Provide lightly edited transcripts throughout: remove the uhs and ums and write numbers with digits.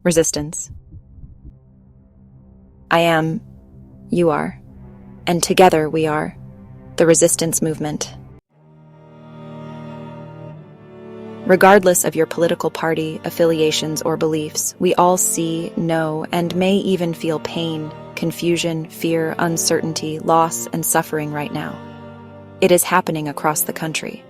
Resistance. I am, you are, and together we are the resistance movement. Regardless of your political party, affiliations, or beliefs, we all see, know, and may even feel pain, confusion, fear, uncertainty, loss, and suffering right now. It is happening across the country.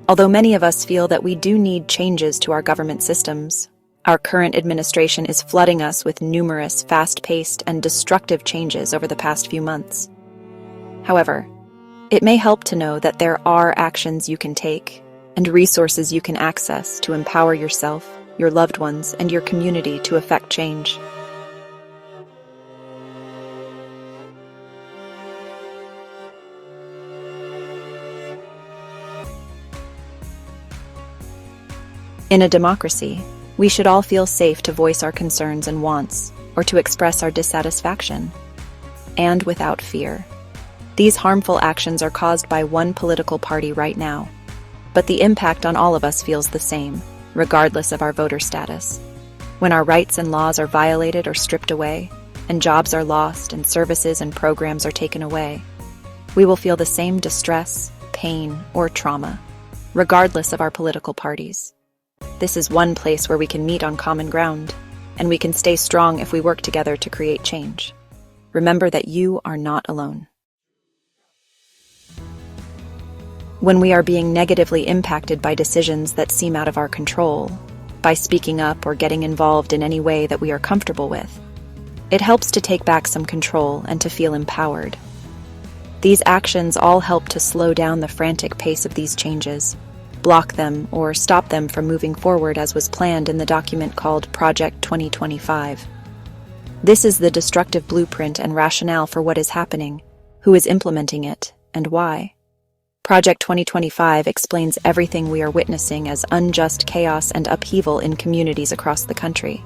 Although many of us feel that we do need changes to our government systems, our current administration is flooding us with numerous, fast-paced, and destructive changes over the past few months. However, it may help to know that there are actions you can take and resources you can access to empower yourself, your loved ones, and your community to effect change. In a democracy, we should all feel safe to voice our concerns and wants, or to express our dissatisfaction, and without fear. These harmful actions are caused by one political party right now, but the impact on all of us feels the same, regardless of our voter status. When our rights and laws are violated or stripped away, and jobs are lost and services and programs are taken away, we will feel the same distress, pain, or trauma, regardless of our political parties. This is one place where we can meet on common ground, and we can stay strong if we work together to create change. Remember that you are not alone. When we are being negatively impacted by decisions that seem out of our control, by speaking up or getting involved in any way that we are comfortable with, it helps to take back some control and to feel empowered. These actions all help to slow down the frantic pace of these changes, block them, or stop them from moving forward as was planned in the document called Project 2025. This is the destructive blueprint and rationale for what is happening, who is implementing it, and why. Project 2025 explains everything we are witnessing as unjust chaos and upheaval in communities across the country.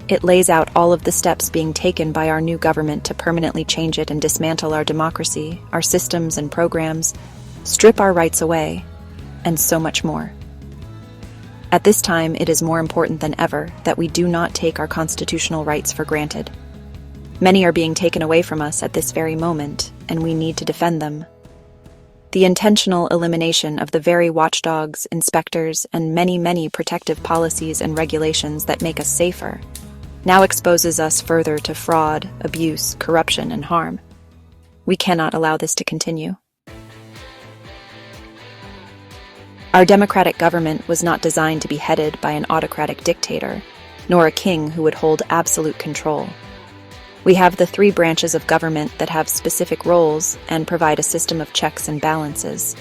It lays out all of the steps being taken by our new government to permanently change it and dismantle our democracy, our systems and programs, strip our rights away, and so much more. At this time, it is more important than ever that we do not take our constitutional rights for granted. Many are being taken away from us at this very moment, and we need to defend them. The intentional elimination of the very watchdogs, inspectors, and many protective policies and regulations that make us safer now exposes us further to fraud, abuse, corruption, and harm. We cannot allow this to continue. Our democratic government was not designed to be headed by an autocratic dictator, nor a king who would hold absolute control. We have the three branches of government that have specific roles and provide a system of checks and balances.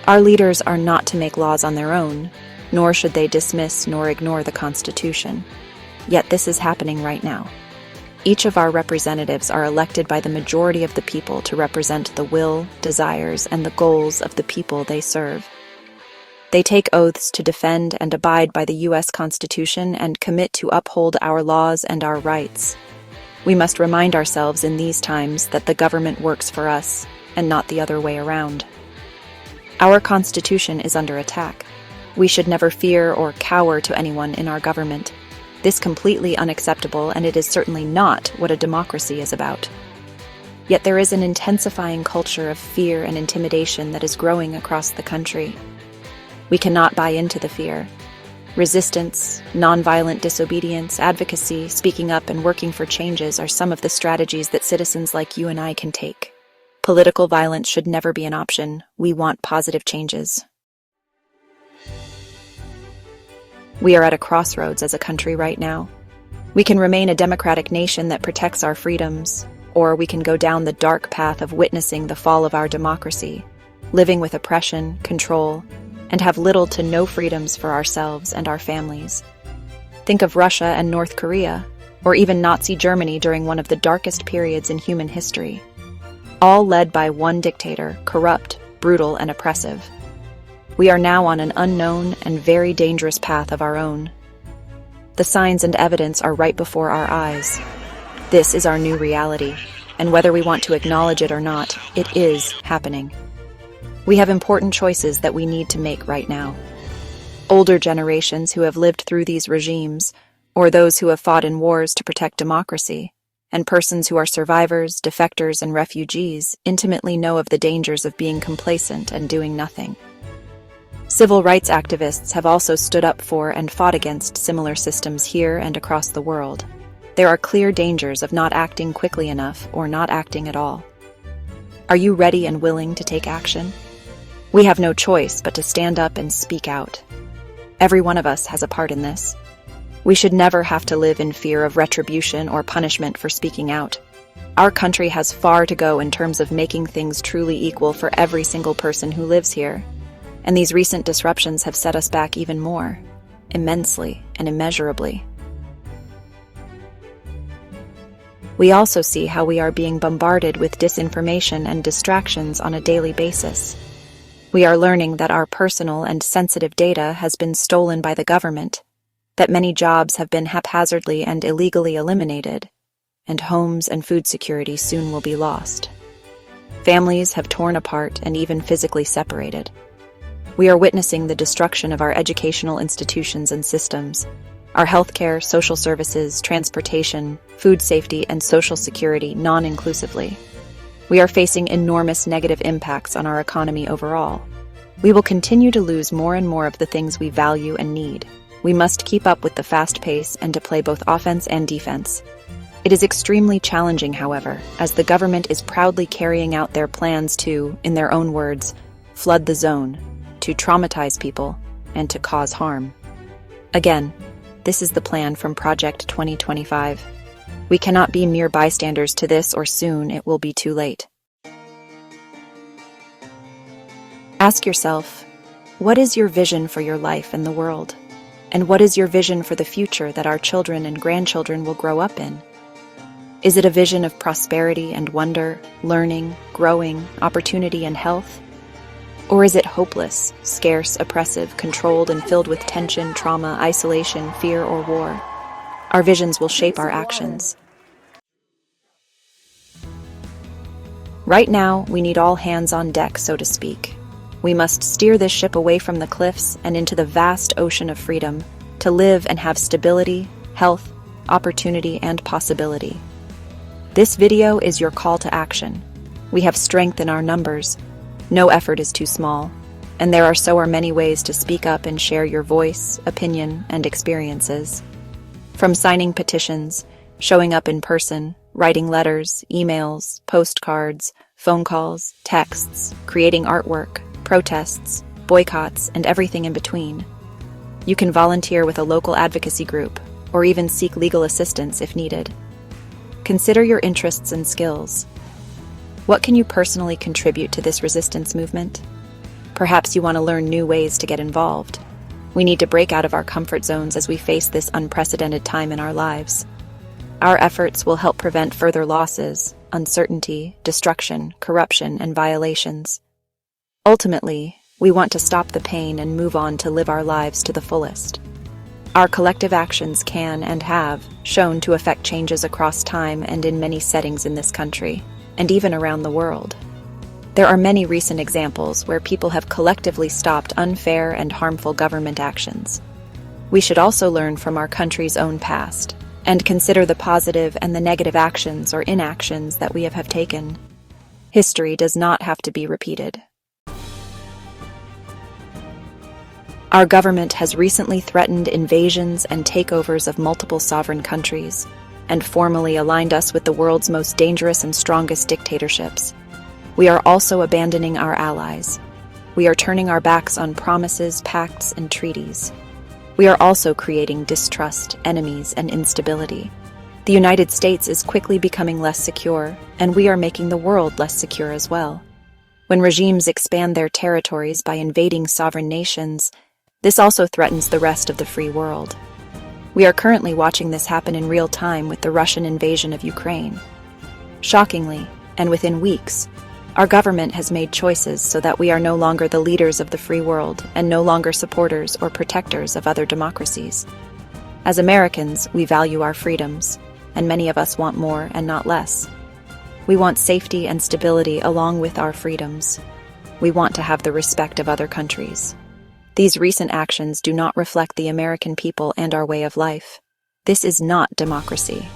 Our leaders are not to make laws on their own, nor should they dismiss nor ignore the Constitution. Yet this is happening right now. Each of our representatives are elected by the majority of the people to represent the will, desires, and the goals of the people they serve. They take oaths to defend and abide by the U.S. Constitution and commit to uphold our laws and our rights. We must remind ourselves in these times that the government works for us and not the other way around. Our Constitution is under attack. We should never fear or cower to anyone in our government. This is completely unacceptable, and it is certainly not what a democracy is about. Yet there is an intensifying culture of fear and intimidation that is growing across the country. We cannot buy into the fear. Resistance, nonviolent disobedience, advocacy, speaking up, and working for changes are some of the strategies that citizens like you and I can take. Political violence should never be an option. We want positive changes. We are at a crossroads as a country right now. We can remain a democratic nation that protects our freedoms, or we can go down the dark path of witnessing the fall of our democracy, living with oppression, control, and have little to no freedoms for ourselves and our families. Think of Russia and North Korea, or even Nazi Germany during one of the darkest periods in human history. All led by one dictator, corrupt, brutal, and oppressive. We are now on an unknown and very dangerous path of our own. The signs and evidence are right before our eyes. This is our new reality, and whether we want to acknowledge it or not, it is happening. We have important choices that we need to make right now. Older generations who have lived through these regimes or those who have fought in wars to protect democracy, and persons who are survivors, defectors, and refugees intimately know of the dangers of being complacent and doing nothing. Civil rights activists have also stood up for and fought against similar systems here and across the world. There are clear dangers of not acting quickly enough or not acting at all. Are you ready and willing to take action? We have no choice but to stand up and speak out. Every one of us has a part in this. We should never have to live in fear of retribution or punishment for speaking out. Our country has far to go in terms of making things truly equal for every single person who lives here. And these recent disruptions have set us back even more, immensely and immeasurably. We also see how we are being bombarded with disinformation and distractions on a daily basis. We are learning that our personal and sensitive data has been stolen by the government, that many jobs have been haphazardly and illegally eliminated, and homes and food security soon will be lost. Families have torn apart and even physically separated. We are witnessing the destruction of our educational institutions and systems, our healthcare, social services, transportation, food safety, and social security non-inclusively. We are facing enormous negative impacts on our economy overall. We will continue to lose more and more of the things we value and need. We must keep up with the fast pace and to play both offense and defense. It is extremely challenging, however, as the government is proudly carrying out their plans to, in their own words, flood the zone, to traumatize people, and to cause harm. Again, this is the plan from Project 2025. We cannot be mere bystanders to this, or soon it will be too late. Ask yourself, what is your vision for your life and the world? And what is your vision for the future that our children and grandchildren will grow up in? Is it a vision of prosperity and wonder, learning, growing, opportunity, and health? Or is it hopeless, scarce, oppressive, controlled, and filled with tension, trauma, isolation, fear, or war? Our visions will shape our actions. Right now, we need all hands on deck, so to speak. We must steer this ship away from the cliffs and into the vast ocean of freedom, to live and have stability, health, opportunity, and possibility. This video is your call to action. We have strength in our numbers. No effort is too small, and there are so many ways to speak up and share your voice, opinion, and experiences. From signing petitions, showing up in person, writing letters, emails, postcards, phone calls, texts, creating artwork, protests, boycotts, and everything in between. You can volunteer with a local advocacy group, or even seek legal assistance if needed. Consider your interests and skills. What can you personally contribute to this resistance movement? Perhaps you want to learn new ways to get involved. We need to break out of our comfort zones as we face this unprecedented time in our lives. Our efforts will help prevent further losses, uncertainty, destruction, corruption, and violations. Ultimately, we want to stop the pain and move on to live our lives to the fullest. Our collective actions can and have shown to affect changes across time and in many settings in this country, and even around the world. There are many recent examples where people have collectively stopped unfair and harmful government actions. We should also learn from our country's own past, and consider the positive and the negative actions or inactions that we have taken. History does not have to be repeated. Our government has recently threatened invasions and takeovers of multiple sovereign countries, and formally aligned us with the world's most dangerous and strongest dictatorships. We are also abandoning our allies. We are turning our backs on promises, pacts, and treaties. We are also creating distrust, enemies, and instability. The United States is quickly becoming less secure, and we are making the world less secure as well. When regimes expand their territories by invading sovereign nations, this also threatens the rest of the free world. We are currently watching this happen in real time with the Russian invasion of Ukraine. Shockingly, and within weeks, our government has made choices so that we are no longer the leaders of the free world and no longer supporters or protectors of other democracies. As Americans, we value our freedoms, and many of us want more and not less. We want safety and stability along with our freedoms. We want to have the respect of other countries. These recent actions do not reflect the American people and our way of life. This is not democracy.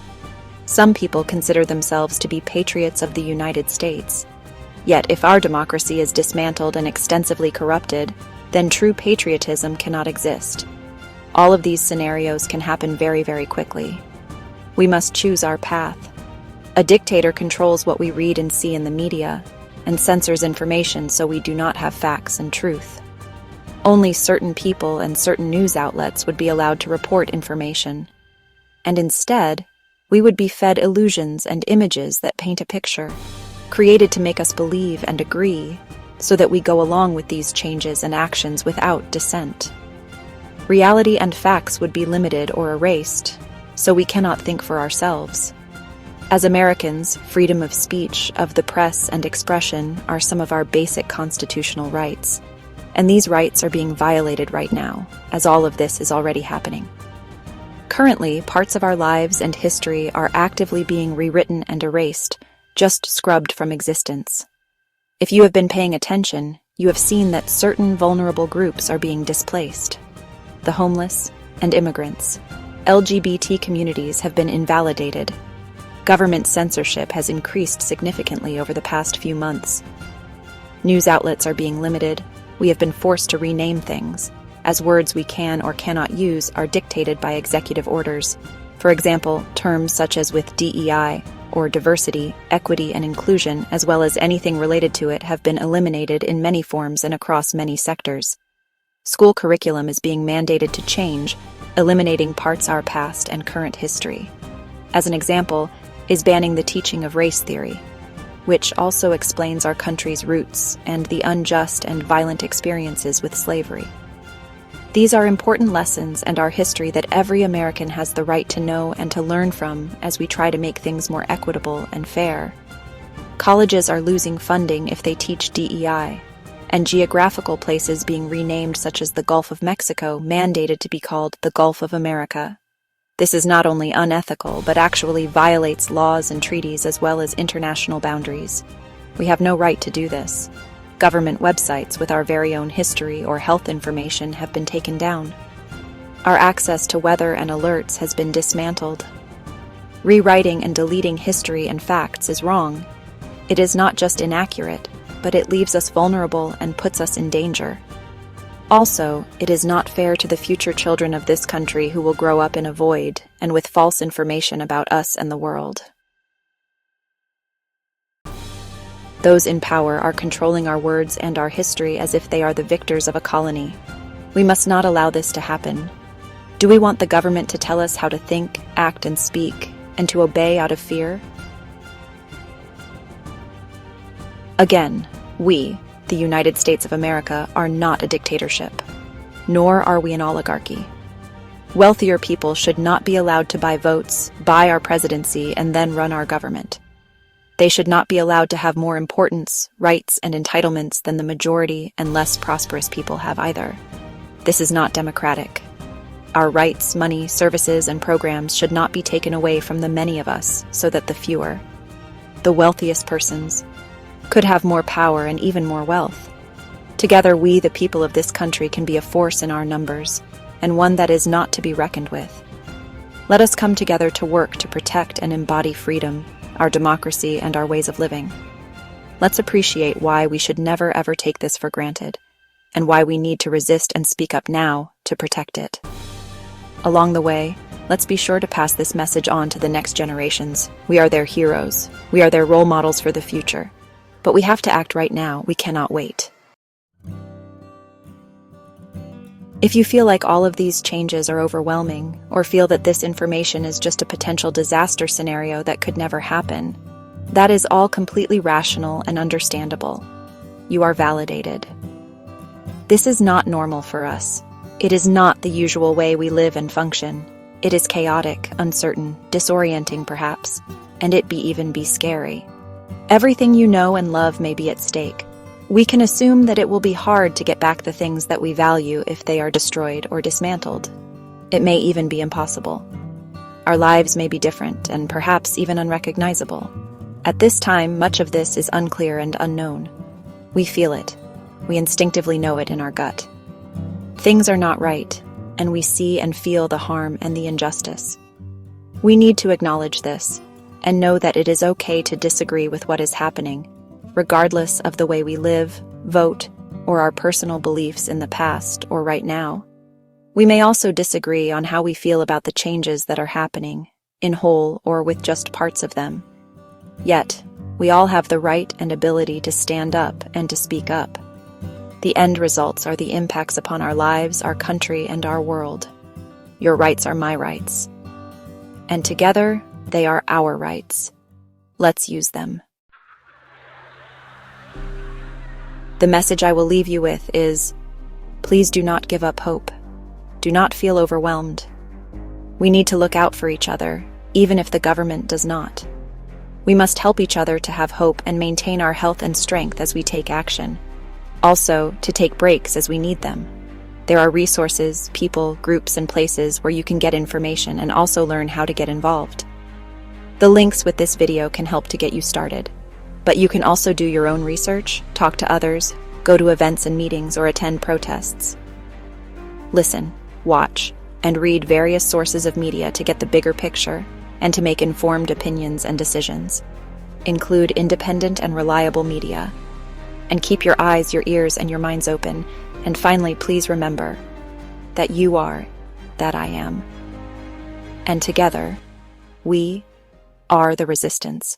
Some people consider themselves to be patriots of the United States. Yet if our democracy is dismantled and extensively corrupted, then true patriotism cannot exist. All of these scenarios can happen very, very quickly. We must choose our path. A dictator controls what we read and see in the media, and censors information so we do not have facts and truth. Only certain people and certain news outlets would be allowed to report information. And instead, we would be fed illusions and images that paint a picture, created to make us believe and agree, so that we go along with these changes and actions without dissent. Reality and facts would be limited or erased, so we cannot think for ourselves. As Americans, freedom of speech, of the press, and expression are some of our basic constitutional rights, and these rights are being violated right now, as all of this is already happening. Currently, parts of our lives and history are actively being rewritten and erased, just scrubbed from existence. If you have been paying attention, you have seen that certain vulnerable groups are being displaced. The homeless and immigrants. LGBT communities have been invalidated. Government censorship has increased significantly over the past few months. News outlets are being limited. We have been forced to rename things, as words we can or cannot use are dictated by executive orders. For example, terms such as with DEI, or diversity, equity, and inclusion, as well as anything related to it, have been eliminated in many forms and across many sectors. School curriculum is being mandated to change, eliminating parts of our past and current history. As an example, is banning the teaching of race theory, which also explains our country's roots and the unjust and violent experiences with slavery. These are important lessons and our history that every American has the right to know and to learn from as we try to make things more equitable and fair. Colleges are losing funding if they teach DEI, and geographical places being renamed such as the Gulf of Mexico mandated to be called the Gulf of America. This is not only unethical, but actually violates laws and treaties as well as international boundaries. We have no right to do this. Government websites with our very own history or health information have been taken down. Our access to weather and alerts has been dismantled. Rewriting and deleting history and facts is wrong. It is not just inaccurate, but it leaves us vulnerable and puts us in danger. Also, it is not fair to the future children of this country who will grow up in a void and with false information about us and the world. Those in power are controlling our words and our history as if they are the victors of a colony. We must not allow this to happen. Do we want the government to tell us how to think, act, and speak, and to obey out of fear? Again, we, the United States of America, are not a dictatorship, nor are we an oligarchy. Wealthier people should not be allowed to buy votes, buy our presidency, and then run our government. They should not be allowed to have more importance, rights, and entitlements than the majority and less prosperous people have either. This is not democratic. Our rights, money, services, and programs should not be taken away from the many of us so that the fewer, the wealthiest persons, could have more power and even more wealth. Together, we, the people of this country, can be a force in our numbers, and one that is not to be reckoned with. Let us come together to work to protect and embody freedom, our democracy, and our ways of living. Let's appreciate why we should never ever take this for granted, and why we need to resist and speak up now to protect it. Along the way, let's be sure to pass this message on to the next generations. We are their heroes. We are their role models for the future. But we have to act right now. We cannot wait. If you feel like all of these changes are overwhelming, or feel that this information is just a potential disaster scenario that could never happen, that is all completely rational and understandable. You are validated. This is not normal for us. It is not the usual way we live and function. It is chaotic, uncertain, disorienting perhaps, and it even be scary. Everything you know and love may be at stake. We can assume that it will be hard to get back the things that we value if they are destroyed or dismantled. It may even be impossible. Our lives may be different and perhaps even unrecognizable. At this time, much of this is unclear and unknown. We feel it. We instinctively know it in our gut. Things are not right, and we see and feel the harm and the injustice. We need to acknowledge this and know that it is okay to disagree with what is happening, regardless of the way we live, vote, or our personal beliefs in the past or right now. We may also disagree on how we feel about the changes that are happening, in whole or with just parts of them. Yet, we all have the right and ability to stand up and to speak up. The end results are the impacts upon our lives, our country, and our world. Your rights are my rights. And together, they are our rights. Let's use them. The message I will leave you with is, please do not give up hope. Do not feel overwhelmed. We need to look out for each other, even if the government does not. We must help each other to have hope and maintain our health and strength as we take action. Also, to take breaks as we need them. There are resources, people, groups, and places where you can get information and also learn how to get involved. The links with this video can help to get you started. But you can also do your own research, talk to others, go to events and meetings, or attend protests. Listen, watch, and read various sources of media to get the bigger picture and to make informed opinions and decisions. Include independent and reliable media. And keep your eyes, your ears, and your minds open. And finally, please remember that you are that I am. And together, we are the resistance.